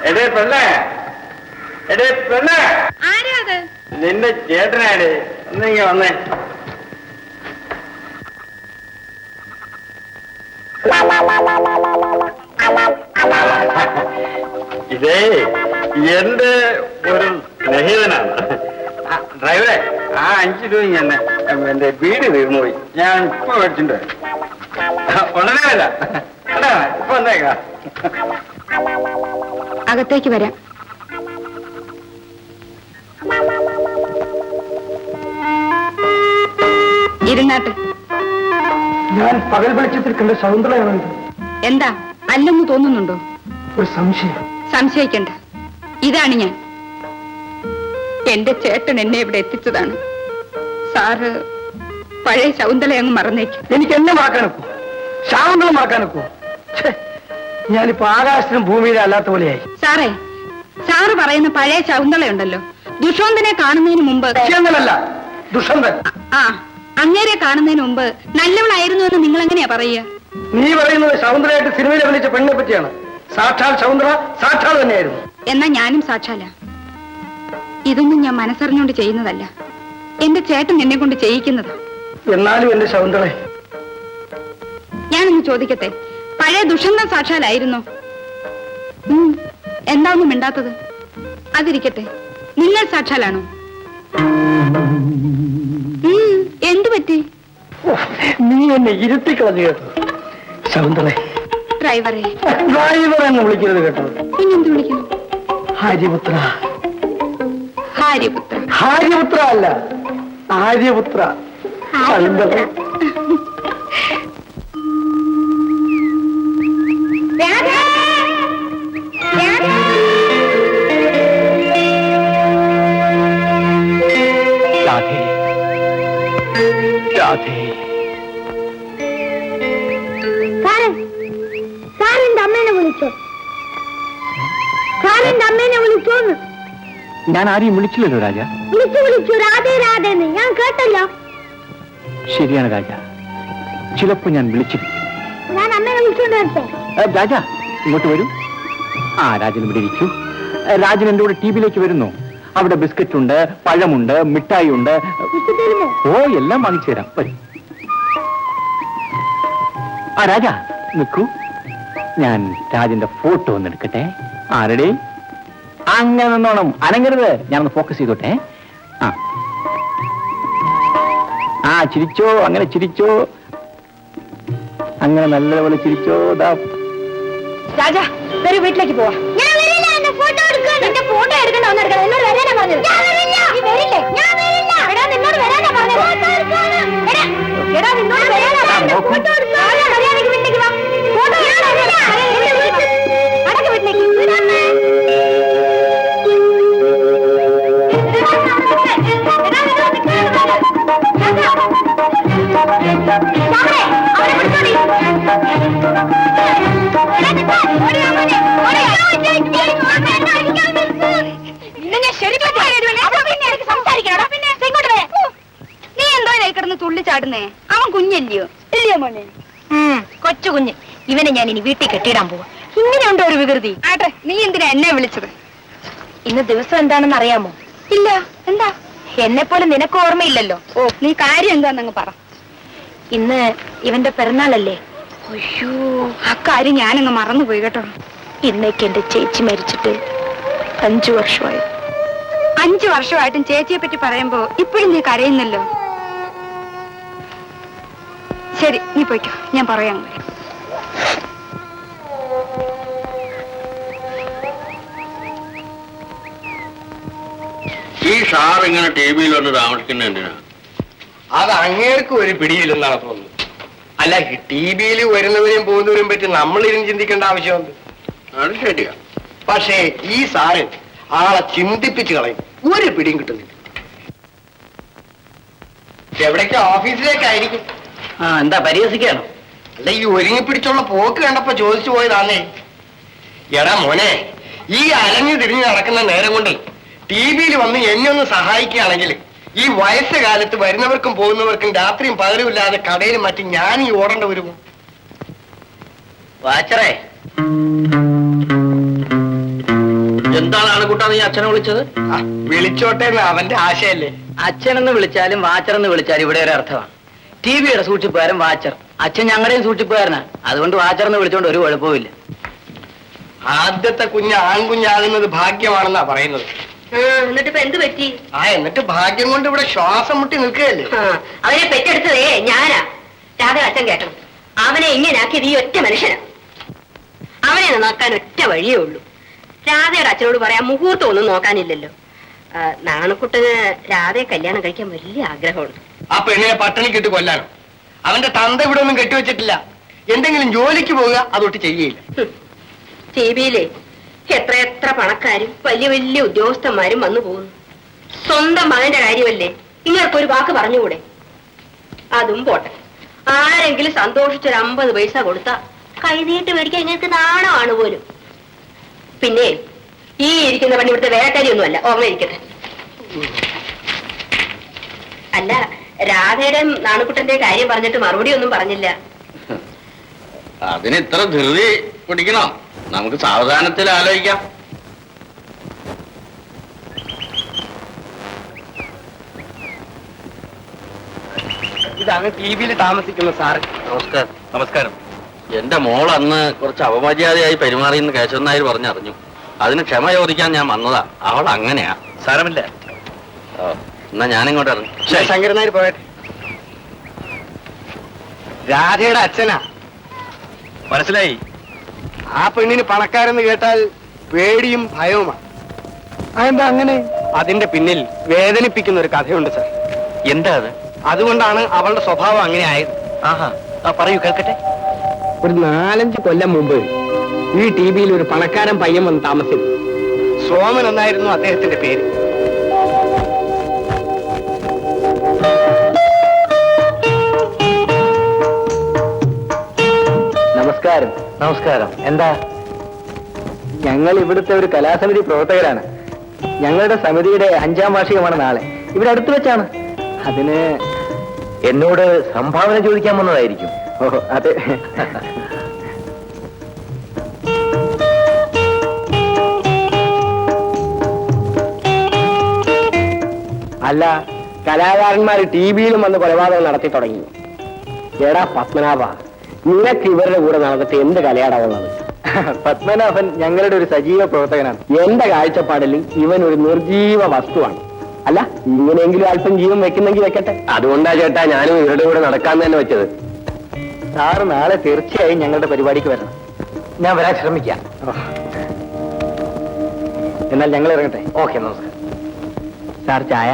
എടേ പെണ്ണേ, എടേ പെണ്ണേ, നിന്റെ ചേട്ടനാടേ, ഒന്നിങ്ങ വന്നേ. ഇതേ എന്റെ ഒരു സ്നേഹിതനാണ്. ഡ്രൈവറെ, ആ 5 രൂപ തന്നെ എന്റെ വീട് തീർന്നു പോയി. ഞാൻ ഇപ്പൊ മേടിച്ചിട്ടുണ്ട്. ഉടനെ വരാം. ഇപ്പൊ വന്നേക്കാം. അകത്തേക്ക് വരാം. ഇരുന്നാട്ട്. ഞാൻ പകൽ വെളിച്ചത്തിൽ കണ്ട ശകുന്തളയാണ്. എന്താ അല്ലെന്ന് തോന്നുന്നുണ്ടോ? ഒരു സംശയം. സംശയിക്കണ്ട, ഇതാണ് ഞാൻ. എന്റെ ചേട്ടൻ എന്നെ ഇവിടെ എത്തിച്ചതാണ്. സാറ് പഴയ ശകുന്തള അങ്ങ് മറന്നേക്കും. എനിക്ക് എന്നെ മറക്കാനൊക്കോ? ശകുന്തള മറക്കാനൊക്കോ? ഞാനിപ്പോ ആകാശത്തിനും ഭൂമിയിലും അല്ലാത്ത പോലെയായി. സാറേ, സാറ് പറയുന്ന പഴയ ശകുന്തളയുണ്ടല്ലോ, ദുഷ്യന്തനെ കാണുന്നതിന് മുമ്പ്. ദുഷ്യന്തൻ. ആ, അങ്ങേരെ കാണുന്നതിന് മുമ്പ് നല്ലവളായിരുന്നു എന്ന് നിങ്ങൾ എങ്ങനെയാ പറയുക? നീ പറയുന്നത് ശകുന്തളയായിട്ട് സിനിമയിൽ അഭിനയിച്ച പെണ്ണിനെ പറ്റിയാണ്. സാക്ഷാൽ ശകുന്തള സാക്ഷാൽ തന്നെയായിരുന്നു. എന്നാ ഞാനും സാക്ഷാല. ഇതൊന്നും ഞാൻ മനസ്സറിഞ്ഞുകൊണ്ട് ചെയ്യുന്നതല്ല, എന്റെ ചേട്ടൻ എന്നെ കൊണ്ട് ചെയ്യിക്കുന്നതാ. എന്നാലും എന്റെ ശകുന്തളെ, ഞാനൊന്ന് ചോദിക്കട്ടെ, പഴയ ദുഷ്യന്തൻ സാക്ഷാലായിരുന്നോ? എന്താ ഒന്നും മിണ്ടാത്തത്? അതിരിക്കട്ടെ, നിങ്ങൾ സാക്ഷാലാണോ? എന്തു പറ്റി? നീ എന്നെ ഇരുത്തിക്കളഞ്ഞു കേട്ടോ ശകുന്തളെ. ഡ്രൈവറെ, ഡ്രൈവർ എന്ന് വിളിക്കരുത് കേട്ടോ. പിന്നെന്ത് വിളിക്കുന്നു? ആര്യപുത്ര. ആര്യപുത്ര? ആര്യപുത്ര അല്ല, ആര്യപുത്ര. ശകുന്തളെ, ഞാൻ ആരെയും വിളിച്ചില്ലല്ലോ രാജ. വിളിച്ചു രാധേ രാധേ ഞാൻ കേട്ടല്ലോ. ശരിയാണ് രാജ, ചിലപ്പോ ഞാൻ വിളിച്ചിരിക്കും. ഞാൻ അമ്മയെ വിളിച്ചോണ്ട് വരട്ടെ? രാജ ഇങ്ങോട്ട് വരൂ. ആ, രാജൻ ഇവിടെ ഇരിക്കൂ. രാജൻ എന്റെ കൂടെ ടിവിയിലേക്ക് വരുന്നു. അവിടെ ബിസ്ക്കറ്റ് ഉണ്ട്, പഴമുണ്ട്, മിഠായി ഉണ്ട്. ഓ, എല്ലാം വാങ്ങിച്ചു തരാം. വരും. ആ രാജ നിൽക്കൂ, ഞാൻ രാജന്റെ ഫോട്ടോ ഒന്ന് എടുക്കട്ടെ. ആരുടെ? അങ്ങനെ നിന്നോണം, അനങ്ങരുത്. ഞാനൊന്ന് ഫോക്കസ് ചെയ്തോട്ടെ. ആ ചിരിച്ചോ, അങ്ങനെ ചിരിച്ചോ, അങ്ങനെ നല്ലപോലെ ചിരിച്ചോ. രാജ, വരൂ, വീട്ടിലേക്ക് പോവാ. ഫോട്ടോ എടുക്കണ്ട, എന്നോട് വരാനാ പറഞ്ഞത്. നിന്നോട് വരാനാ പറഞ്ഞത്. ഫോട്ടോ വീട്ടിലേക്ക് വാ. ഫോട്ടോ അടക്ക വീട്ടിലേക്ക്. നീ എന്തോ കിടന്ന് തുള്ളിച്ചാടുന്നേ? അവൻ കുഞ്ഞല്ലയോ? ഇല്ലയോ മോനെ? കൊച്ചു കുഞ്ഞ്. ഇവനെ ഞാൻ ഇനി വീട്ടിൽ കെട്ടിയിടാൻ പോവാ. ഇങ്ങനെയുണ്ടോ ഒരു വികൃതി? ആട്ടെ, നീ എന്തിനാ എന്നെ വിളിച്ചത്? ഇന്ന് ദിവസം എന്താണെന്ന് അറിയാമോ? ഇല്ല. എന്താ? എന്നെ പോലെ നിനക്ക് ഓർമ്മയില്ലല്ലോ. ഓ, നീ കാര്യം എന്താന്നങ്ങ് പറ. ഇന്ന് ഇവന്റെ പിറന്നാളല്ലേ? അയ്യോ, ആ കാര്യം ഞാനങ്ങ് മറന്നുപോയി കേട്ടോ. ഇന്നേക്ക് എന്റെ ചേച്ചി മരിച്ചിട്ട് 5 വർഷമായി. 5 വർഷമായിട്ടും ചേച്ചിയെ പറ്റി പറയുമ്പോ ഇപ്പോഴും നീ കരയുന്നല്ലോ. ശരി, നീ പോയിക്കോ, ഞാൻ പറയാം. ഈ സാർ ഇങ്ങനെ ടി വിയിൽ വന്ന് താമസിക്കുന്ന എന്തിനാ? അത് അങ്ങേർക്ക് ഒരു പിടിയില്ലെന്നാണ് തോന്നുന്നത്. അല്ല, ടി വിയിൽ വരുന്നവരെയും പോകുന്നവരെയും പറ്റി നമ്മളിരുന്ന് ചിന്തിക്കേണ്ട ആവശ്യമുണ്ട്. അത് ശരിയാ. പക്ഷേ ഈ സാറ് ആളെ ചിന്തിപ്പിച്ച് കളയും. ഒരു പിടിയും കിട്ടുന്നില്ല. എവിടേക്ക്? ഓഫീസിലേക്കായിരിക്കും. എന്താ പരിഹസിക്കാണോ? അല്ല, ഈ ഒരുങ്ങി പിടിച്ചുള്ള പോക്ക് കണ്ടപ്പോ ചോദിച്ചു പോയതാന്നേ. എടാ മോനെ, ഈ അലഞ്ഞു തിരിഞ്ഞു നടക്കുന്ന നേരം കൊണ്ട് ടി വിയിൽ വന്ന് എന്നെ ഒന്ന് സഹായിക്കുകയാണെങ്കിൽ ഈ വയസ്സുകാലത്ത് വരുന്നവർക്കും പോകുന്നവർക്കും രാത്രിയും പകലും ഇല്ലാതെ കടയിലും മറ്റും ഞാൻ ഈ ഓടേണ്ട വരുമോ? വാച്ചറേ, എന്താണ് ആണക്കുട്ടാ നീ അച്ഛനെ വിളിച്ചത്? ആ, വിളിച്ചോട്ടെ എന്ന് അവന്റെ ആശയല്ലേ. അച്ഛനെന്ന് വിളിച്ചാലും വാച്ചറെന്ന് വിളിച്ചാലും ഇവിടെ ഒരു അർത്ഥമാണ്. ടിവിയുടെ സൂക്ഷിപ്പുകാരൻ വാച്ചർ, അച്ഛൻ ഞങ്ങളുടെയും സൂക്ഷിപ്പുകാരനാണ്. അതുകൊണ്ട് വാച്ചറെന്ന് വിളിച്ചോണ്ട് ഒരു കുഴപ്പമില്ല. ആദ്യത്തെ കുഞ്ഞ് ആൺകുഞ്ഞാകുന്നത് ഭാഗ്യമാണെന്നാ പറയുന്നത്. എന്നിട്ട് ഇപ്പൊ എന്ത് പറ്റി? ആ എന്നിട്ട് ഭാഗ്യം കൊണ്ട് ഇവിടെ ശ്വാസം മുട്ടി നിൽക്കുകയല്ലേ. അവനെ പെറ്റെടുത്തതേ ഞാനാ. രാധ അച്ഛൻ കേട്ടോ, അവനെ ഇങ്ങനാക്കിയത് ഈ ഒറ്റ മനുഷ്യനാ. അവനെ നോക്കാൻ ഒറ്റ വഴിയേ ഉള്ളൂ. രാധയുടെ അച്ഛനോട് പറയാൻ മുഹൂർത്തം ഒന്നും നോക്കാനില്ലല്ലോ. നാണക്കുട്ടന് രാധയെ കല്യാണം കഴിക്കാൻ വലിയ ആഗ്രഹമുണ്ട്. ആ പെണ്ണിനെ പട്ടിണിക്കിട്ട് കൊല്ലാനോ? അവന്റെ തന്ത ഇവിടെ ഒന്നും കെട്ടിവെച്ചിട്ടില്ല. എന്തെങ്കിലും ജോലിക്ക് പോവുക, അതൊട്ട് ചെയ്യയില്ല. ടിവിയിലെ എത്ര പണക്കാരും വലിയ വലിയ ഉദ്യോഗസ്ഥന്മാരും വന്നു പോകുന്നു. സ്വന്തം മകന്റെ കാര്യമല്ലേ, ഇങ്ങനൊരു വാക്ക് പറഞ്ഞുകൂടെ? അതും പോട്ടെ, ആരെങ്കിലും സന്തോഷിച്ചൊരു 50 പൈസ കൊടുത്ത കൈനീട്ട് മേടിക്കാൻ ഇങ്ങൾക്ക് നാണമാണ് പോലും. പിന്നെ ഈ ഇരിക്കുന്ന പണി ഇവിടുത്തെ വേലക്കാരിയൊന്നുമല്ല, ഓർമ്മ ഇരിക്കട്ടെ. അല്ല, രാധയുടെ നാണുക്കുട്ടന്റെ കാര്യം പറഞ്ഞിട്ട് മറുപടി ഒന്നും പറഞ്ഞില്ല. അതിന് ഇത്ര ധൃതി പിടിക്കണോ? നമുക്ക് സാവധാനത്തിൽ ആലോചിക്കാം. ഇതാണ് ടിവിയിൽ താമസിക്കുന്ന സാറ്. നമസ്കാരം. നമസ്കാരം. എന്റെ മോൾ അന്ന് കുറച്ച് അപമര്യാദയായി പെരുമാറിയെന്ന് കേശവൻ നായർ പറഞ്ഞറിഞ്ഞു. അതിന് ക്ഷമ ചോദിക്കാൻ ഞാൻ വന്നതാ. അവൾ അങ്ങനെയാ. സാരമില്ല. എന്നാ ഞാനിങ്ങോട്ട് ഇറങ്ങി. ശങ്കരൻ നായർ പോയട്ടെ. രാധയുടെ അച്ഛനാ. മനസ്സിലായി. ആ പെണ്ണിന് പണക്കാരെന്ന് കേട്ടാൽ പേടിയും ഭയവുമാണ്. അതെന്താ അങ്ങനെ? അതിന്റെ പിന്നിൽ വേദനിപ്പിക്കുന്ന ഒരു കഥയുണ്ട് സാർ. എന്താ അത്? അതുകൊണ്ടാണ് അവളുടെ സ്വഭാവം അങ്ങനെ ആയത്. ആഹാ, പറയൂ, കേൾക്കട്ടെ. ഒരു 4-5 കൊല്ലം മുമ്പ് ഈ ടിവിയിൽ ഒരു പണക്കാരൻ പയ്യൻ വന്ന് താമസിച്ചു. സോമൻ എന്നായിരുന്നു അദ്ദേഹത്തിന്റെ പേര്. നമസ്കാരം. നമസ്കാരം. എന്താ? ഞങ്ങൾ ഇവിടുത്തെ ഒരു കലാസമിതി പ്രവർത്തകരാണ്. ഞങ്ങളുടെ സമിതിയുടെ 5ാം വാർഷികമാണ് നാളെ. ഇവിടെ അടുത്ത് വെച്ചാണ്. അതിന് എന്നോട് സംഭാവന ചോദിക്കാൻ വന്നതായിരിക്കും. ഓഹോ, അതെ. അല്ല, കലാകാരന്മാർ ടിവിയിലും വന്ന് കൊലപാതകം നടത്തി തുടങ്ങി. എടാ പത്മനാഭ, നിനക്ക് ഇവരുടെ കൂടെ നടന്നിട്ട് എന്ത് കലയാടാ ഉള്ളത്? പത്മനാഭൻ ഞങ്ങളുടെ ഒരു സജീവ പ്രവർത്തകനാണ്. എന്റെ കാഴ്ചപ്പാടിൽ ഇവൻ ഒരു നിർജീവ വസ്തുവാണ്. അല്ല, ഇങ്ങനെയെങ്കിലും അല്പം ജീവൻ വെക്കുന്നെങ്കിൽ വെക്കട്ടെ. അതുകൊണ്ടാ ചേട്ടാ ഞാനും ഇവരുടെ കൂടെ നടക്കാൻ തന്നെ വെച്ചത്. സാറ് നാളെ തീർച്ചയായും ഞങ്ങളുടെ പരിപാടിക്ക് വരണം. ഞാൻ വരാൻ ശ്രമിക്കാം. എന്നാൽ ഞങ്ങൾ ഇറങ്ങട്ടെ. ഓക്കെ, നമസ്കാരം. സാർ ചായ?